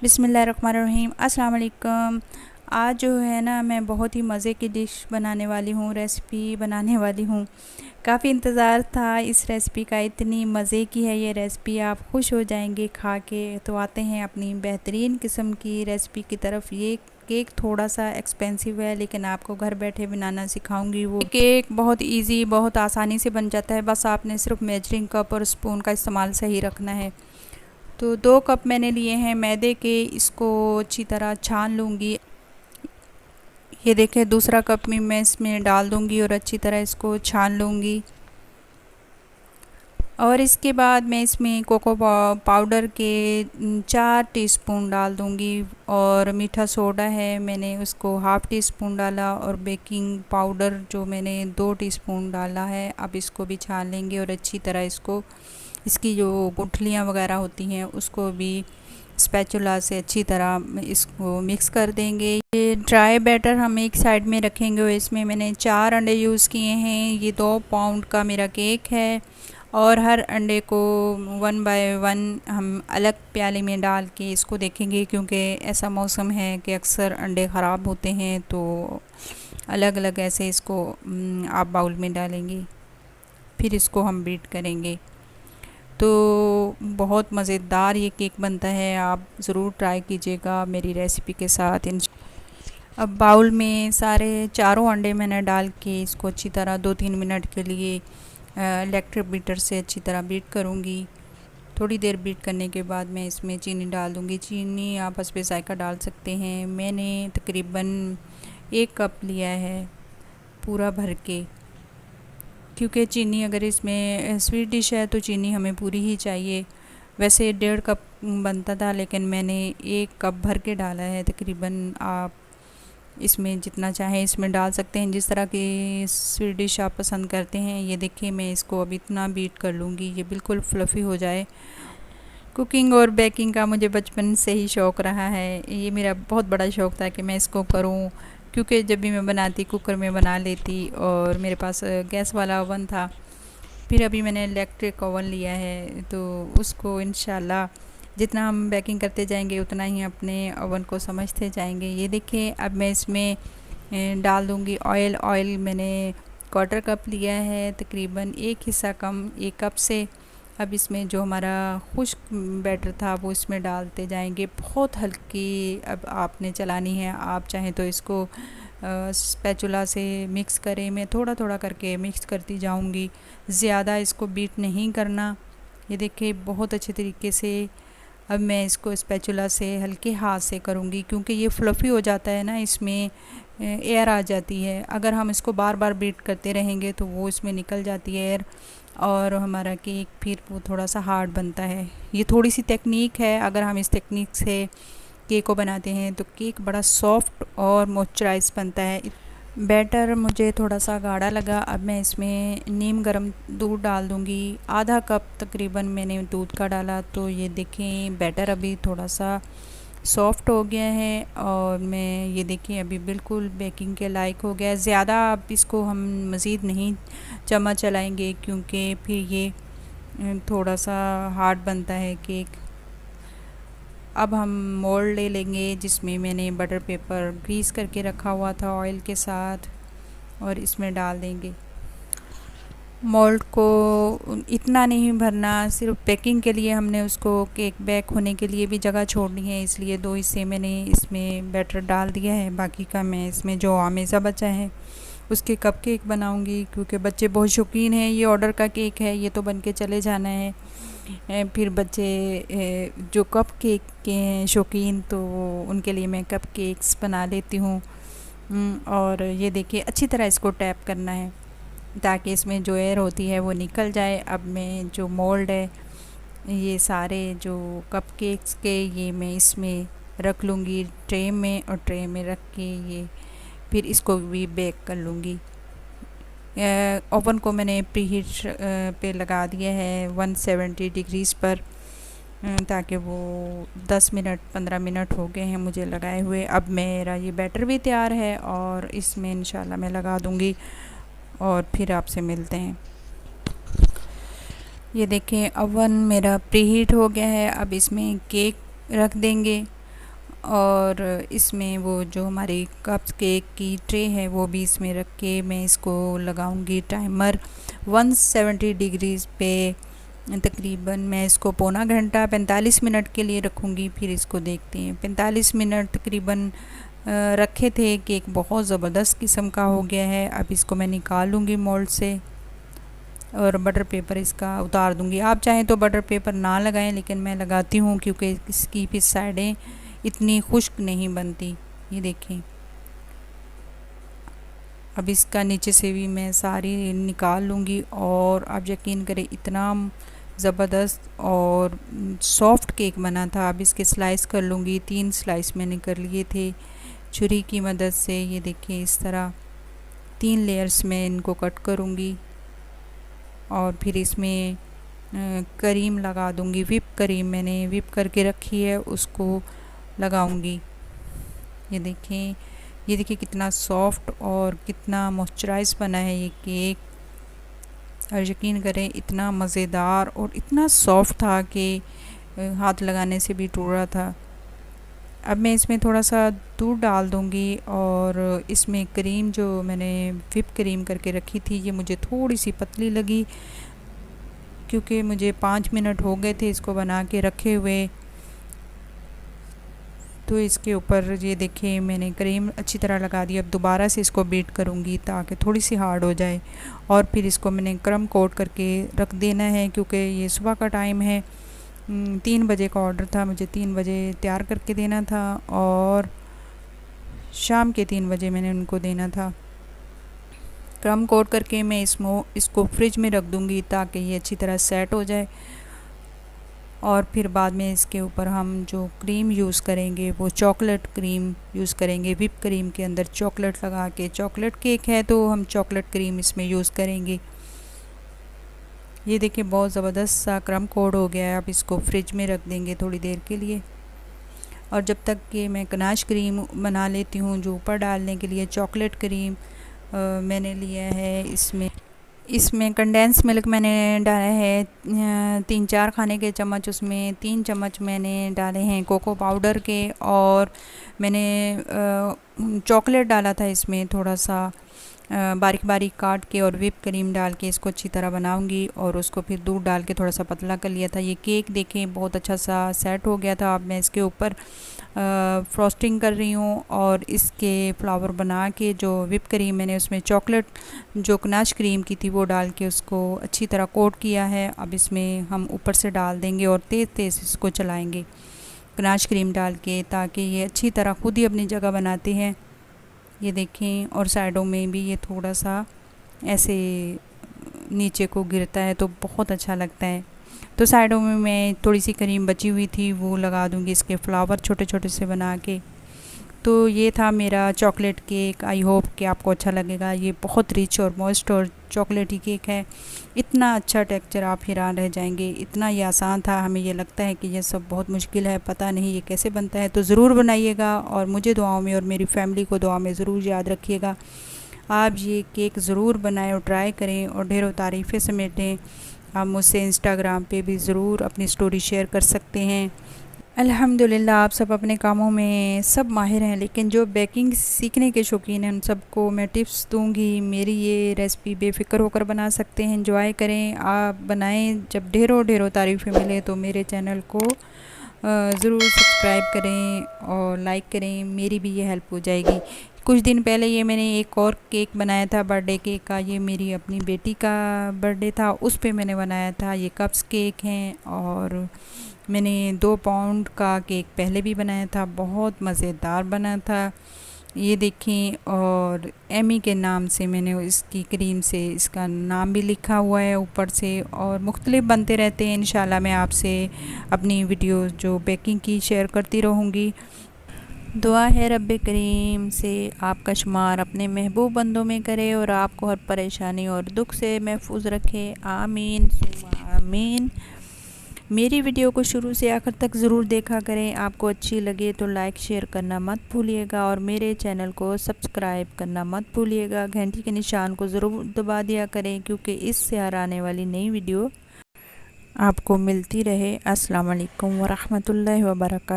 बिस्मिल्लाहिर्रहमानिर्रहीम। अस्सलाम वालेकुम। आज जो है ना, मैं बहुत ही मज़े की डिश बनाने वाली हूँ, रेसिपी बनाने वाली हूँ। काफ़ी इंतज़ार था इस रेसिपी का, इतनी मज़े की है ये रेसिपी, आप खुश हो जाएंगे खा के। तो आते हैं अपनी बेहतरीन किस्म की रेसिपी की तरफ। ये केक थोड़ा सा एक्सपेंसिव है, लेकिन आपको घर बैठे बनाना सिखाऊंगी। वो केक बहुत इजी, बहुत आसानी से बन जाता है। बस आपने सिर्फ मेजरिंग कप और स्पून का इस्तेमाल सही रखना है। तो 2 कप मैंने लिए हैं मैदे के, इसको अच्छी तरह छान लूँगी। ये देखें, दूसरा कप में मैं इसमें डाल दूँगी और अच्छी तरह इसको छान लूँगी। और इसके बाद मैं इसमें कोको पाउडर के 4 टीस्पून डाल दूँगी। और मीठा सोडा है, मैंने उसको हाफ़ टी स्पून डाला। और बेकिंग पाउडर जो मैंने 2 टीस्पून डाला है। अब इसको भी छान लेंगे और अच्छी तरह इसकी जो गुठलियाँ वगैरह होती हैं उसको भी स्पैचुला से अच्छी तरह इसको मिक्स कर देंगे। ये ड्राई बैटर हम एक साइड में रखेंगे और इसमें मैंने 4 अंडे यूज़ किए हैं। ये 2 पाउंड का मेरा केक है और हर अंडे को 1 बाय 1 हम अलग प्याले में डाल के इसको देखेंगे, क्योंकि ऐसा मौसम है कि अक्सर अंडे ख़राब होते हैं। तो अलग अलग ऐसे इसको आप बाउल में डालेंगे, फिर इसको हम बीट करेंगे। तो बहुत मज़ेदार ये केक बनता है, आप ज़रूर ट्राई कीजिएगा मेरी रेसिपी के साथ। अब बाउल में सारे चारों अंडे मैंने डाल के इसको अच्छी तरह 2-3 मिनट के लिए इलेक्ट्रिक बीटर से अच्छी तरह बीट करूँगी। थोड़ी देर बीट करने के बाद मैं इसमें चीनी डाल दूँगी। चीनी आप हस्ब ज़ायक़ा डाल सकते हैं। मैंने तकरीबन 1 कप लिया है पूरा भर के, क्योंकि चीनी अगर इसमें स्वीट डिश है तो चीनी हमें पूरी ही चाहिए। वैसे 1.5 कप बनता था, लेकिन मैंने 1 कप भर के डाला है तकरीबन। आप इसमें जितना चाहें इसमें डाल सकते हैं, जिस तरह की स्वीट डिश आप पसंद करते हैं। ये देखिए, मैं इसको अब इतना बीट कर लूँगी ये बिल्कुल फ्लफ़ी हो जाए। कुकिंग और बेकिंग का मुझे बचपन से ही शौक़ रहा है। ये मेरा बहुत बड़ा शौक़ था कि मैं इसको करूँ, क्योंकि जब भी मैं बनाती कुकर में बना लेती और मेरे पास गैस वाला ओवन था। फिर अभी मैंने इलेक्ट्रिक ओवन लिया है, तो उसको इंशाल्लाह जितना हम बेकिंग करते जाएंगे उतना ही अपने ओवन को समझते जाएंगे। ये देखिए, अब मैं इसमें डाल दूँगी ऑयल। ऑयल मैंने 1/4 कप लिया है, तकरीबन 1 हिस्सा कम 1 कप से। अब इसमें जो हमारा खुश्क बैटर था वो इसमें डालते जाएंगे। बहुत हल्की अब आपने चलानी है। आप चाहें तो इसको स्पैचुला से मिक्स करें। मैं थोड़ा थोड़ा करके मिक्स करती जाऊंगी, ज़्यादा इसको बीट नहीं करना। ये देखिए, बहुत अच्छे तरीके से अब मैं इसको स्पैचुला से हल्के हाथ से करूंगी, क्योंकि ये फ्लफ़ी हो जाता है ना, इसमें एयर आ जाती है। अगर हम इसको बार बार बीट करते रहेंगे तो वो इसमें निकल जाती है एयर, और हमारा केक फिर वो थोड़ा सा हार्ड बनता है। ये थोड़ी सी टेक्निक है, अगर हम इस टेक्निक से केक को बनाते हैं तो केक बड़ा सॉफ्ट और मॉइस्चराइज बनता है। बैटर मुझे थोड़ा सा गाढ़ा लगा। अब मैं इसमें नीम गर्म दूध डाल दूँगी। आधा कप तकरीबन मैंने दूध का डाला। तो ये देखें, बैटर अभी थोड़ा सा सॉफ्ट हो गया है और मैं ये देखिए अभी बिल्कुल बेकिंग के लायक हो गया है। ज़्यादा अब इसको हम मज़ीद नहीं चम्मच चलाएंगे, क्योंकि फिर ये थोड़ा सा हार्ड बनता है केक। अब हम मोल्ड ले लेंगे जिसमें मैंने बटर पेपर ग्रीस करके रखा हुआ था ऑयल के साथ, और इसमें डाल देंगे। मोल्ड को इतना नहीं भरना, सिर्फ पैकिंग के लिए हमने उसको केक बेक होने के लिए भी जगह छोड़नी है, इसलिए 2 हिस्से मैंने इसमें बैटर डाल दिया है। बाकी का मैं इसमें जो आमेज़ा बचा है उसके कप केक बनाऊंगी, क्योंकि बच्चे बहुत शौकीन हैं। ये ऑर्डर का केक है, ये तो बन के चले जाना है। फिर बच्चे जो कप केक के हैं शौकीन, तो उनके लिए मैं कप केक्स बना लेती हूँ। और ये देखिए, अच्छी तरह इसको टैप करना है ताकि इसमें जो एयर होती है वो निकल जाए। अब मैं जो मोल्ड है, ये सारे जो कप केक्स के, ये मैं इसमें रख लूँगी ट्रे में, और ट्रे में रख के ये फिर इसको भी बेक कर लूँगी। ओवन को मैंने प्री हीट पे लगा दिया है 170 डिग्रीज़ पर, ताकि वो 10 मिनट 15 मिनट हो गए हैं मुझे लगाए हुए। अब मेरा ये बैटर भी तैयार है और इसमें इंशाल्लाह मैं लगा दूँगी और फिर आपसे मिलते हैं। ये देखें, ओवन मेरा प्री हीट हो गया है। अब इसमें केक रख देंगे और इसमें वो जो हमारी कप्स केक की ट्रे है वो भी इसमें रख के मैं इसको लगाऊंगी टाइमर 170 डिग्रीज़ पे। तकरीबन मैं इसको पौना घंटा 45 मिनट के लिए रखूँगी। फिर इसको देखते हैं। 45 मिनट तकरीबन रखे थे। केक बहुत ज़बरदस्त किस्म का हो गया है। अब इसको मैं निकाल लूँगी मोल्ड से और बटर पेपर इसका उतार दूँगी। आप चाहें तो बटर पेपर ना लगाएं, लेकिन मैं लगाती हूँ क्योंकि इसकी फिर साइडें इतनी खुश्क नहीं बनती। ये देखें। अब इसका नीचे से भी मैं सारी निकाल लूँगी और आप यकीन करें इतना ज़बरदस्त और सॉफ्ट केक बना था। अब इसके स्लाइस कर लूँगी। 3 स्लाइस मैंने कर लिए थे छुरी की मदद से। ये देखिए इस तरह 3 लेयर्स में इनको कट करूँगी और फिर इसमें क्रीम लगा दूँगी। व्हिप क्रीम मैंने व्हिप करके रखी है, उसको लगाऊँगी। ये देखिए कितना सॉफ्ट और कितना मॉइस्चराइज बना है ये केक। और यकीन करें इतना मज़ेदार और इतना सॉफ्ट था कि हाथ लगाने से भी टूट रहा था। अब मैं इसमें थोड़ा सा दूध डाल दूँगी और इसमें क्रीम जो मैंने व्हिप क्रीम करके रखी थी ये मुझे थोड़ी सी पतली लगी, क्योंकि मुझे 5 मिनट हो गए थे इसको बना के रखे हुए। तो इसके ऊपर ये देखिए मैंने क्रीम अच्छी तरह लगा दी। अब दोबारा से इसको बीट करूँगी ताकि थोड़ी सी हार्ड हो जाए और फिर इसको मैंने क्रम कोट करके रख देना है, क्योंकि ये सुबह का टाइम है। 3 बजे का ऑर्डर था, मुझे 3 बजे तैयार करके देना था और शाम के 3 बजे मैंने उनको देना था। क्रम कोट करके मैं इसको फ्रिज में रख दूँगी ताकि ये अच्छी तरह सेट हो जाए। और फिर बाद में इसके ऊपर हम जो क्रीम यूज़ करेंगे वो चॉकलेट क्रीम यूज़ करेंगे। व्हिप क्रीम के अंदर चॉकलेट लगा के, चॉकलेट केक है तो हम चॉकलेट क्रीम इसमें यूज़ करेंगे। ये देखिए बहुत ज़बरदस्त सा क्रम कोड हो गया है। अब इसको फ्रिज में रख देंगे थोड़ी देर के लिए। और जब तक कि मैं गनाश क्रीम बना लेती हूँ जो ऊपर डालने के लिए चॉकलेट क्रीम मैंने लिया है। इसमें कंडेंस मिल्क मैंने डाला है 3-4 खाने के चम्मच। उसमें 3 चम्मच मैंने डाले हैं कोको पाउडर के और मैंने चॉकलेट डाला था इसमें थोड़ा सा बारीक बारीक काट के और व्हिप क्रीम डाल के इसको अच्छी तरह बनाऊंगी और उसको फिर दूध डाल के थोड़ा सा पतला कर लिया था। ये केक देखें बहुत अच्छा सा सेट हो गया था। अब मैं इसके ऊपर फ्रॉस्टिंग कर रही हूँ और इसके फ्लावर बना के जो व्हिप क्रीम मैंने उसमें चॉकलेट जो गनाश क्रीम की थी वो डाल के उसको अच्छी तरह कोट किया है। अब इसमें हम ऊपर से डाल देंगे और तेज़ तेज़ इसको चलाएँगे गनाश क्रीम डाल के, ताकि ये अच्छी तरह खुद ही अपनी जगह बनाते हैं। ये देखें। और साइडों में भी ये थोड़ा सा ऐसे नीचे को गिरता है तो बहुत अच्छा लगता है। तो साइडों में मैं थोड़ी सी क्रीम बची हुई थी वो लगा दूंगी इसके फ्लावर छोटे छोटे से बना के। तो ये था मेरा चॉकलेट केक। आई होप कि आपको अच्छा लगेगा। ये बहुत रिच और मॉइस्ट और चॉकलेटी केक है। इतना अच्छा टेक्सचर, आप हैरान रह जाएंगे। इतना ये आसान था, हमें ये लगता है कि ये सब बहुत मुश्किल है, पता नहीं ये कैसे बनता है। तो ज़रूर बनाइएगा और मुझे दुआओं में और मेरी फैमिली को दुआ में ज़रूर याद रखिएगा। आप ये केक ज़रूर बनाएं और ट्राई करें और ढेरों तारीफ़ें समेटें। आप मुझसे इंस्टाग्राम पे भी ज़रूर अपनी स्टोरी शेयर कर सकते हैं। अल्हम्दुलिल्लाह आप सब अपने कामों में सब माहिर हैं, लेकिन जो बेकिंग सीखने के शौकीन हैं उन सबको मैं टिप्स दूंगी। मेरी ये रेसिपी बेफ़िक्र होकर बना सकते हैं, एंजॉय करें। आप बनाएं, जब ढेरों ढेरों तारीफ़ें मिले तो मेरे चैनल को ज़रूर सब्सक्राइब करें और लाइक करें, मेरी भी ये हेल्प हो जाएगी। कुछ दिन पहले ये मैंने एक और केक बनाया था बर्थडे केक का। ये मेरी अपनी बेटी का बर्थडे था, उस पे मैंने बनाया था। ये कप्स केक हैं और मैंने 2 पाउंड का केक पहले भी बनाया था, बहुत मज़ेदार बना था। ये देखें। और एमी के नाम से मैंने इसकी क्रीम से इसका नाम भी लिखा हुआ है ऊपर से। और मुख्तलिफ बनते रहते हैं। इंशाल्लाह मैं आपसे अपनी वीडियो जो बेकिंग की शेयर करती रहूँगी। दुआ है रब्बे करीम से आपका शुमार अपने महबूब बंदों में करे और आपको हर परेशानी और दुख से महफूज रखे। आमीन सुम्मा आमीन। मेरी वीडियो को शुरू से आखिर तक ज़रूर देखा करें। आपको अच्छी लगे तो लाइक शेयर करना मत भूलिएगा और मेरे चैनल को सब्सक्राइब करना मत भूलिएगा। घंटी के निशान को ज़रूर दबा दिया करें, क्योंकि इससे हर आने वाली नई वीडियो आपको मिलती रहे। अस्सलाम वालेकुम व रहमतुल्लाहि व बरकातहू।